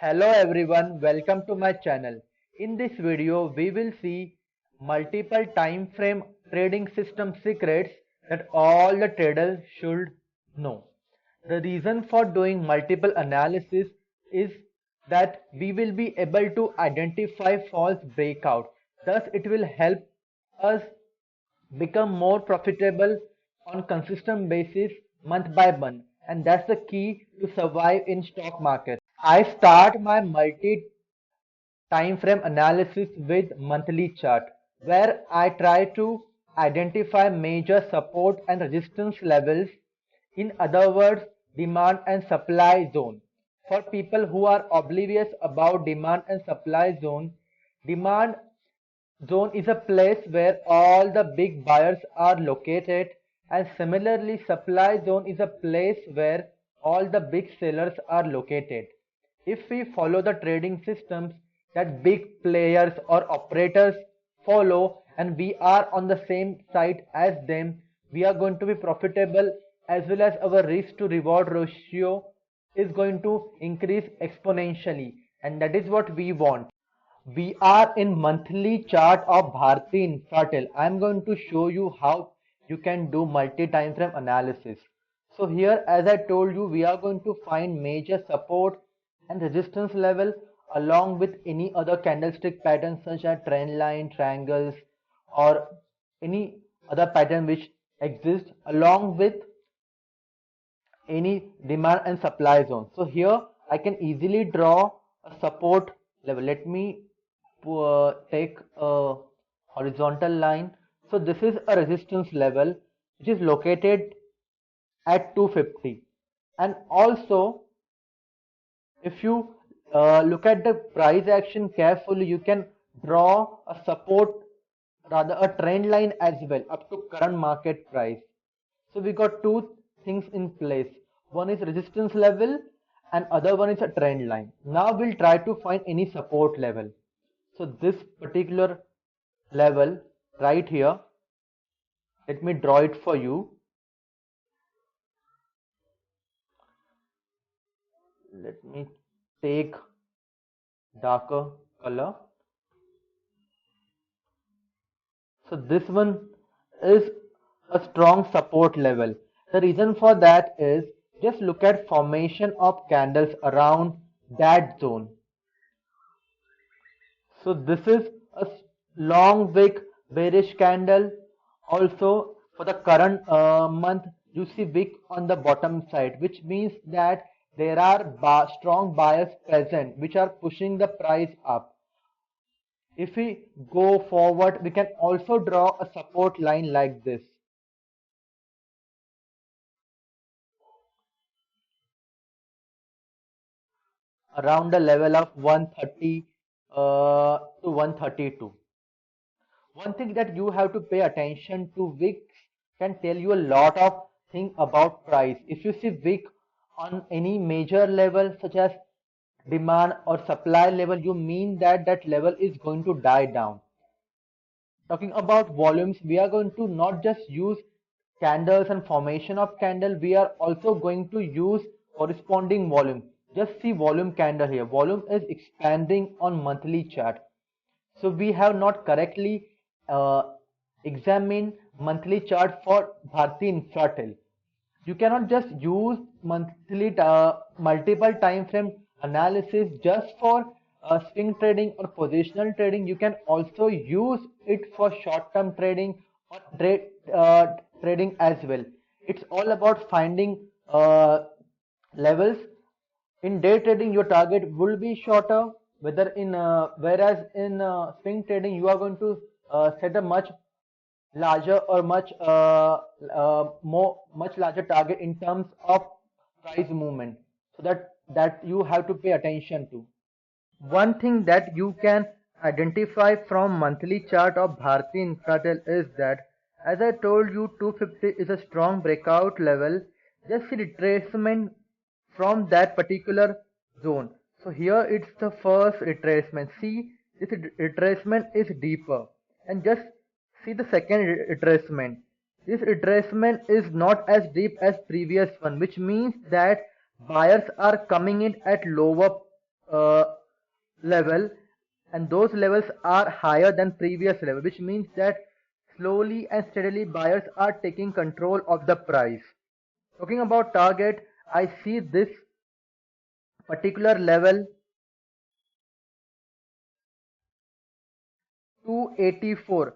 Hello everyone, welcome to my channel. In this video, we will see multiple time frame trading system secrets that all the traders should know. The reason for doing multiple analysis is that we will be able to identify false breakout. Thus, it will help us become more profitable on consistent basis month by month, and that's the key to survive in stock market. I start my multi time frame analysis with monthly chart where I try to identify major support and resistance levels, in other words demand and supply zone. For people who are oblivious about demand and supply zone, demand zone is a place where all the big buyers are located, and similarly supply zone is a place where all the big sellers are located. If we follow the trading systems that big players or operators follow and we are on the same side as them, we are going to be profitable, as well as our risk to reward ratio is going to increase exponentially, and that is what we want. We are in monthly chart of Bharti Infratel. I am going to show you how you can do multi-time frame analysis. So here, as I told you, we are going to find major support and resistance level along with any other candlestick pattern such as trend line, triangles, or any other pattern which exists, along with any demand and supply zone. So here I can easily draw a support level. Let me take a horizontal line. So this is a resistance level which is located at 250, and also if you look at the price action carefully, you can draw a support, rather a trend line as well, up to current market price. So we got two things in place. One is resistance level and other one is a trend line. Now we'll try to find any support level. So this particular level right here, let me draw it for you. Let me take darker color. So this one is a strong support level. The reason for that is, just look at formation of candles around that zone. So this is a long wick bearish candle. Also for the current month, you see wick on the bottom side, which means that there are strong buyers present which are pushing the price up. If we go forward, we can also draw a support line like this. Around the level of 130 to 132. One thing that you have to pay attention to, wick can tell you a lot of thing about price. If you see wick on any major level such as demand or supply level, you mean that that level is going to die down. Talking about volumes, we are going to not just use candles and formation of candle, we are also going to use corresponding volume. Just see volume candle here. Volume is expanding on monthly chart. So we have not correctly examined monthly chart for Bharti Infratel. You cannot just use monthly multiple time frame analysis just for swing trading or positional trading. You can also use it for short term trading or trading as well. It's all about finding levels. In day trading, your target will be shorter, whereas in swing trading you are going to set a much larger or much larger target in terms of price movement, so that you have to pay attention to. One thing that you can identify from monthly chart of Bharti Infratel is that, as I told you, 250 is a strong breakout level. Just see retracement from that particular zone. So here it's the first retracement. See, this retracement is deeper, and just see the second retracement. This retracement is not as deep as previous one, which means that buyers are coming in at lower uh, level, and those levels are higher than previous level, which means that slowly and steadily buyers are taking control of the price. Talking about target, I see this particular level 284,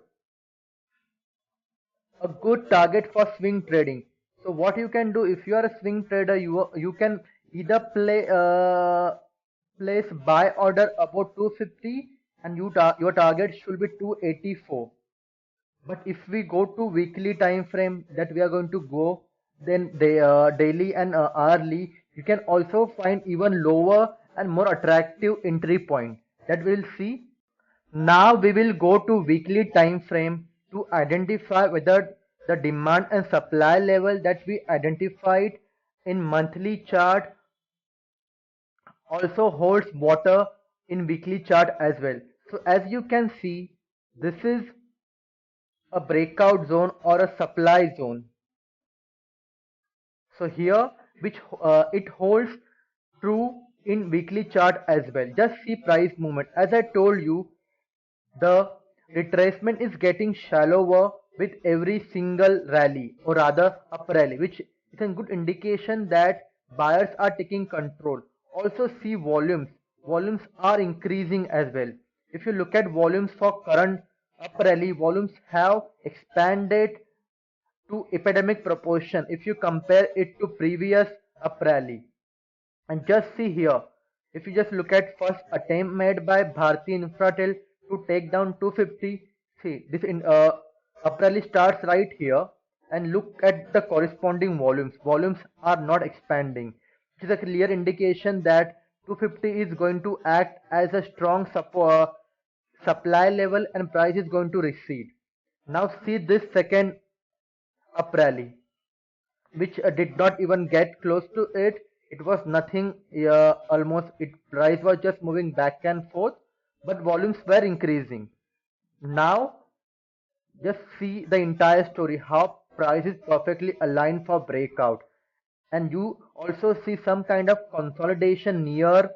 a good target for swing trading. So what you can do, if you are a swing trader, you can either place buy order about 250, and your target should be 284. But if we go to weekly time frame that we are going to go, then daily and hourly, you can also find even lower and more attractive entry point that we'll see. Now we will go to weekly time frame to identify whether the demand and supply level that we identified in monthly chart also holds water in weekly chart as well. So as you can see, this is a breakout zone or a supply zone. So here, which it holds true in weekly chart as well. Just see price movement. As I told you, the retracement is getting shallower with every single rally, or rather up rally, which is a good indication that buyers are taking control. Also see volumes. Volumes are increasing as well. If you look at volumes for current up rally, volumes have expanded to epidemic proportion if you compare it to previous up rally. And just see here, if you just look at first attempt made by Bharti Infratel to take down 250, see this up rally starts right here, and look at the corresponding volumes. Volumes are not expanding, which is a clear indication that 250 is going to act as a strong supply level and price is going to recede. Now see this second up rally, which did not even get close to it. It was nothing, almost it price was just moving back and forth, but volumes were increasing. Now just see the entire story, how price is perfectly aligned for breakout, and you also see some kind of consolidation near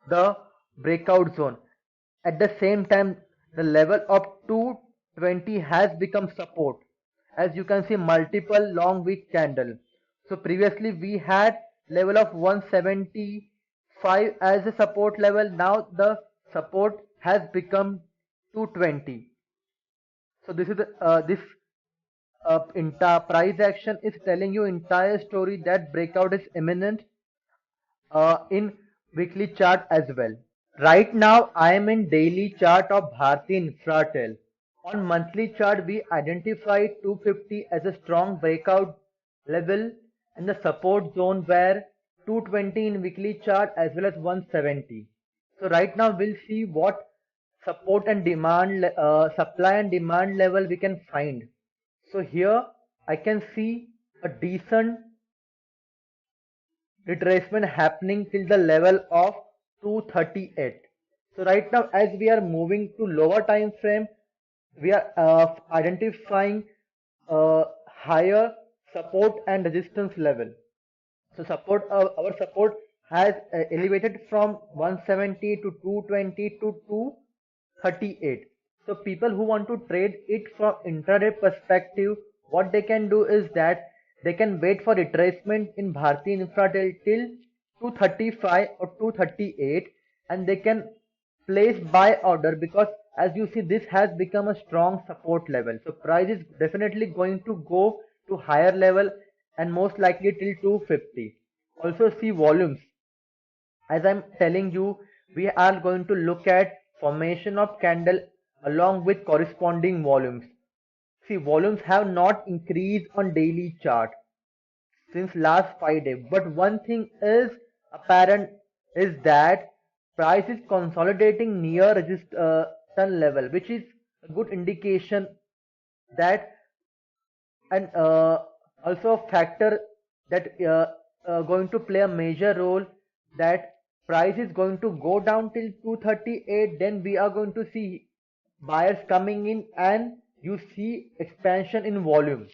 the breakout zone. At the same time, the level of 220 has become support. As you can see, multiple long wick candle. So previously we had level of 175 as a support level. Now the support has become 220. So this is this entire price action is telling you entire story that breakout is imminent in weekly chart as well. Right now, I am in daily chart of Bharti Infratel. On monthly chart, we identified 250 as a strong breakout level and the support zone where 220 in weekly chart as well as 170. So right now, we'll see what support and demand, supply and demand level we can find. So here, I can see a decent retracement happening till the level of 238. So right now, as we are moving to lower time frame, we are identifying higher support and resistance level. So support, our support has elevated from 170 to 220 to 238. So people who want to trade it from intraday perspective, what they can do is that they can wait for retracement in Bharti Infratel till 235 or 238, and they can place buy order, because as you see this has become a strong support level. So price is definitely going to go to higher level and most likely till 250. Also see volumes. As I'm telling you, we are going to look at formation of candle along with corresponding volumes. See, volumes have not increased on daily chart since last 5 days, but one thing is apparent is that price is consolidating near resistance level, which is a good indication that, and also a factor that going to play a major role, that price is going to go down till 238, then we are going to see buyers coming in and you see expansion in volume.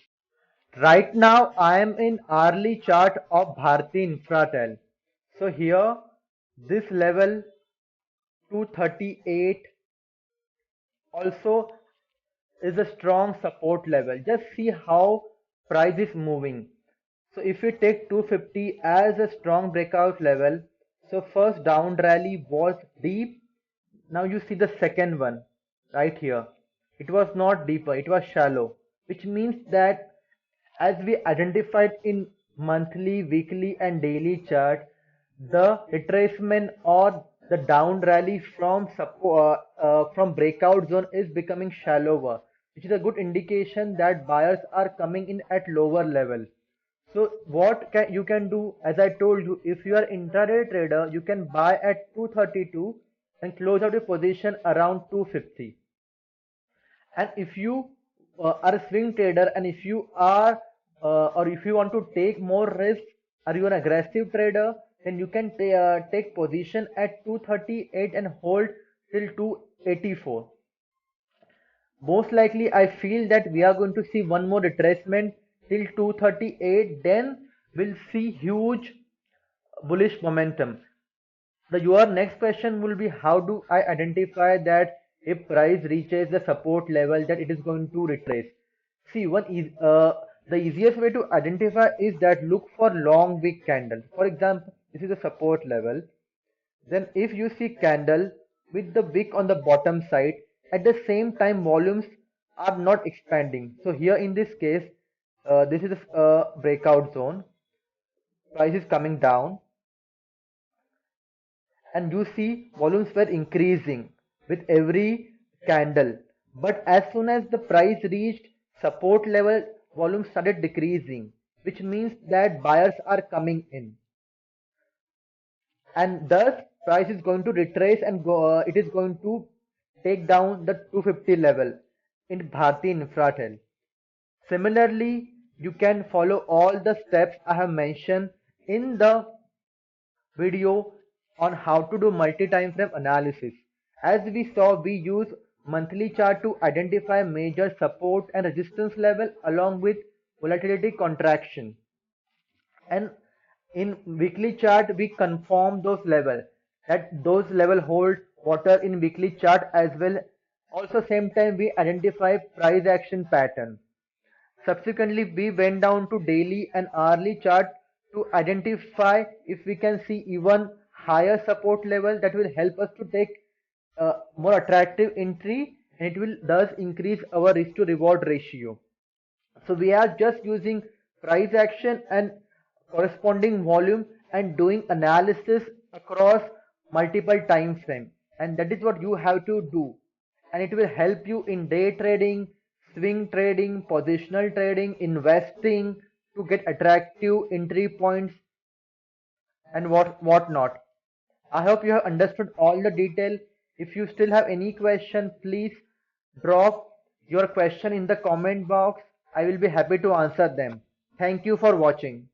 Right now I am in hourly chart of Bharti Infratel. So here This level 238 also is a strong support level. Just see how price is moving. So if we take 250 as a strong breakout level, so first down rally was deep. Now you see the second one right here. It was not deeper, it was shallow, which means that as we identified in monthly, weekly and daily chart, the retracement or the down rally from breakout zone is becoming shallower, which is a good indication that buyers are coming in at lower level. So what you can do, as I told you, if you are intraday trader, you can buy at 232 and close out your position around 250. And if you are a swing trader, and if you are or if you want to take more risk, are you an aggressive trader, then you can take position at 238 and hold till 284. Most likely I feel that we are going to see one more retracement till 238, then we'll see huge bullish momentum. Your next question will be, how do I identify that if price reaches the support level that it is going to retrace? See, the easiest way to identify is that look for long wick candle. For example, this is a support level. Then if you see candle with the wick on the bottom side, at the same time volumes are not expanding. So here in this case, this is a breakout zone. Price is coming down, and you see volumes were increasing with every candle, but as soon as the price reached support level, volumes started decreasing, which means that buyers are coming in, and thus price is going to retrace and it is going to take down the 250 level in Bharti Infratel. Similarly, you can follow all the steps I have mentioned in the video on how to do multi-time frame analysis. As we saw, we use monthly chart to identify major support and resistance level along with volatility contraction. And in weekly chart, we confirm those level, that those level hold water in weekly chart as well. Also same time we identify price action pattern. Subsequently, we went down to daily and hourly chart to identify if we can see even higher support level that will help us to take more attractive entry, and it will thus increase our risk to reward ratio. So we are just using price action and corresponding volume and doing analysis across multiple time frame, and that is what you have to do, and it will help you in day trading, swing trading, positional trading, investing, to get attractive entry points and what not. I hope you have understood all the detail. If you still have any question, please drop your question in the comment box. I will be happy to answer them. Thank you for watching.